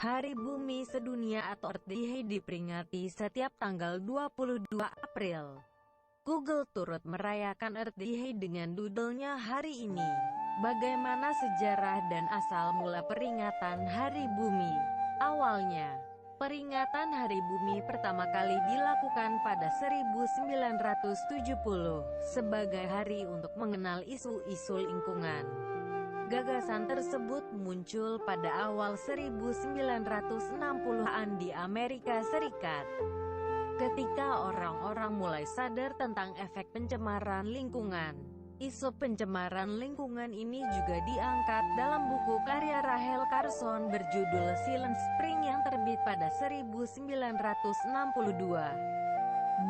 Hari Bumi Sedunia atau Earth Day diperingati setiap tanggal 22 April. Google turut merayakan Earth Day dengan doodle-nya hari ini. Bagaimana sejarah dan asal mula peringatan Hari Bumi? Awalnya, peringatan Hari Bumi pertama kali dilakukan pada 1970 sebagai hari untuk mengenal isu-isu lingkungan. Gagasan tersebut muncul pada awal 1960-an di Amerika Serikat. Ketika orang-orang mulai sadar tentang efek pencemaran lingkungan. Isu pencemaran lingkungan ini juga diangkat dalam buku karya Rachel Carson berjudul Silent Spring yang terbit pada 1962.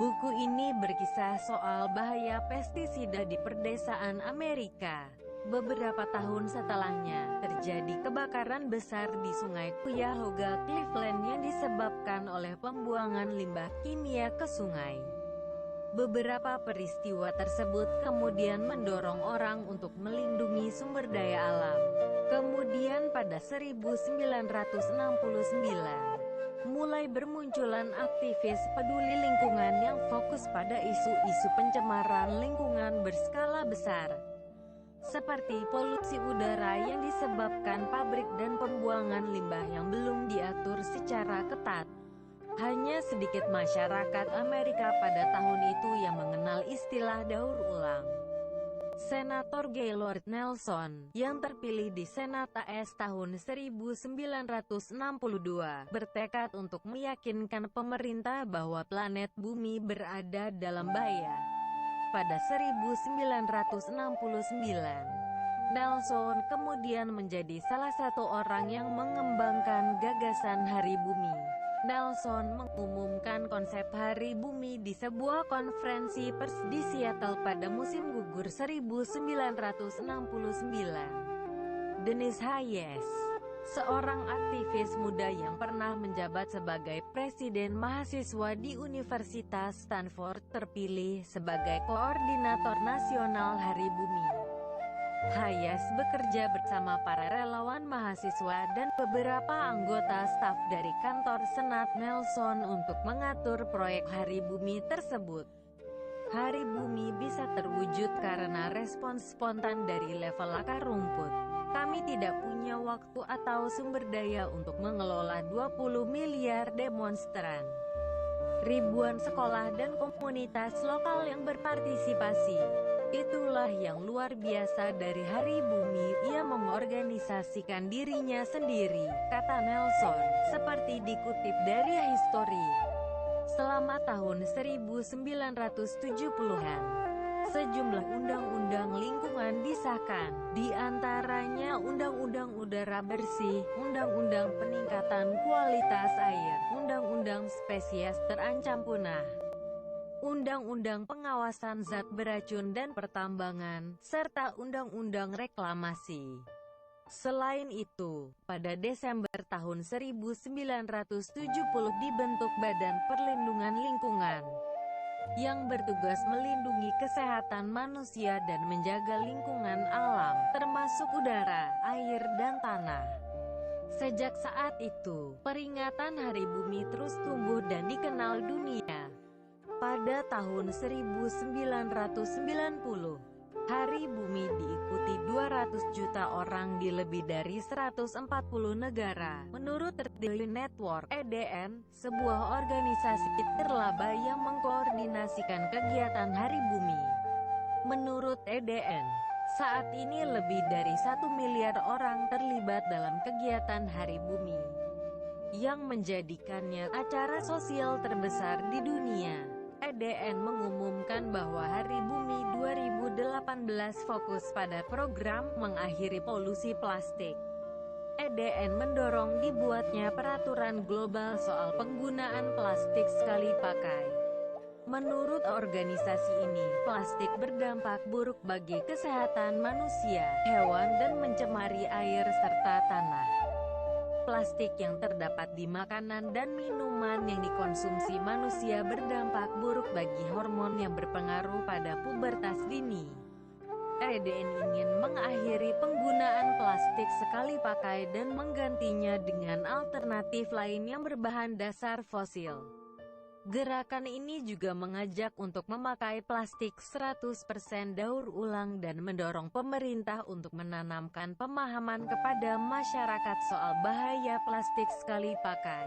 Buku ini berkisah soal bahaya pestisida di perdesaan Amerika. Beberapa tahun setelahnya, terjadi kebakaran besar di Sungai Cuyahoga, Cleveland yang disebabkan oleh pembuangan limbah kimia ke sungai. Beberapa peristiwa tersebut kemudian mendorong orang untuk melindungi sumber daya alam. Kemudian pada 1969, mulai bermunculan aktivis peduli lingkungan yang fokus pada isu-isu pencemaran lingkungan berskala besar. Seperti polusi udara yang disebabkan pabrik dan pembuangan limbah yang belum diatur secara ketat. Hanya sedikit masyarakat Amerika pada tahun itu yang mengenal istilah daur ulang. Senator Gaylord Nelson, yang terpilih di Senat AS tahun 1962, bertekad untuk meyakinkan pemerintah bahwa planet bumi berada dalam bahaya. Pada 1969, Nelson kemudian menjadi salah satu orang yang mengembangkan gagasan Hari Bumi. Nelson mengumumkan konsep Hari Bumi di sebuah konferensi pers di Seattle pada musim gugur 1969. Dennis Hayes, seorang aktivis muda yang pernah menjabat sebagai presiden mahasiswa di Universitas Stanford, terpilih sebagai koordinator nasional Hari Bumi. Hayes bekerja bersama para relawan mahasiswa dan beberapa anggota staf dari kantor Senat Nelson untuk mengatur proyek Hari Bumi tersebut. Hari Bumi bisa terwujud karena respons spontan dari level akar rumput. Kami tidak punya waktu atau sumber daya untuk mengelola 20 miliar demonstran. Ribuan sekolah dan komunitas lokal yang berpartisipasi. Itulah yang luar biasa dari Hari Bumi, ia mengorganisasikan dirinya sendiri, kata Nelson, seperti dikutip dari History. Selama tahun 1970-an, sejumlah undang-undang lingkungan disahkan, di antaranya Undang-Undang Udara Bersih, Undang-Undang Peningkatan Kualitas Air, Undang-Undang Spesies Terancam Punah, Undang-Undang Pengawasan Zat Beracun dan Pertambangan, serta Undang-Undang Reklamasi. Selain itu, pada Desember tahun 1970 dibentuk Badan Perlindungan Lingkungan, yang bertugas melindungi kesehatan manusia dan menjaga lingkungan alam, termasuk udara, air dan tanah. Sejak saat itu, peringatan Hari Bumi terus tumbuh dan dikenal dunia. Pada tahun 1990, Hari Bumi diikuti 200 juta orang di lebih dari 140 negara. Menurut Earth Day Network (EDN), sebuah organisasi terlaba yang mengkoordinasikan kegiatan Hari Bumi. Menurut EDN, saat ini lebih dari 1 miliar orang terlibat dalam kegiatan Hari Bumi, yang menjadikannya acara sosial terbesar di dunia. EDN mengumumkan bahwa Hari Bumi 2018 fokus pada program mengakhiri polusi plastik. EDN mendorong dibuatnya peraturan global soal penggunaan plastik sekali pakai. Menurut organisasi ini, plastik berdampak buruk bagi kesehatan manusia, hewan dan mencemari air serta tanah. Plastik yang terdapat di makanan dan minuman yang dikonsumsi manusia berdampak buruk bagi hormon yang berpengaruh pada pubertas dini. EDN ingin mengakhiri penggunaan plastik sekali pakai dan menggantinya dengan alternatif lain yang berbahan dasar fosil. Gerakan ini juga mengajak untuk memakai plastik 100% daur ulang dan mendorong pemerintah untuk menanamkan pemahaman kepada masyarakat soal bahaya plastik sekali pakai.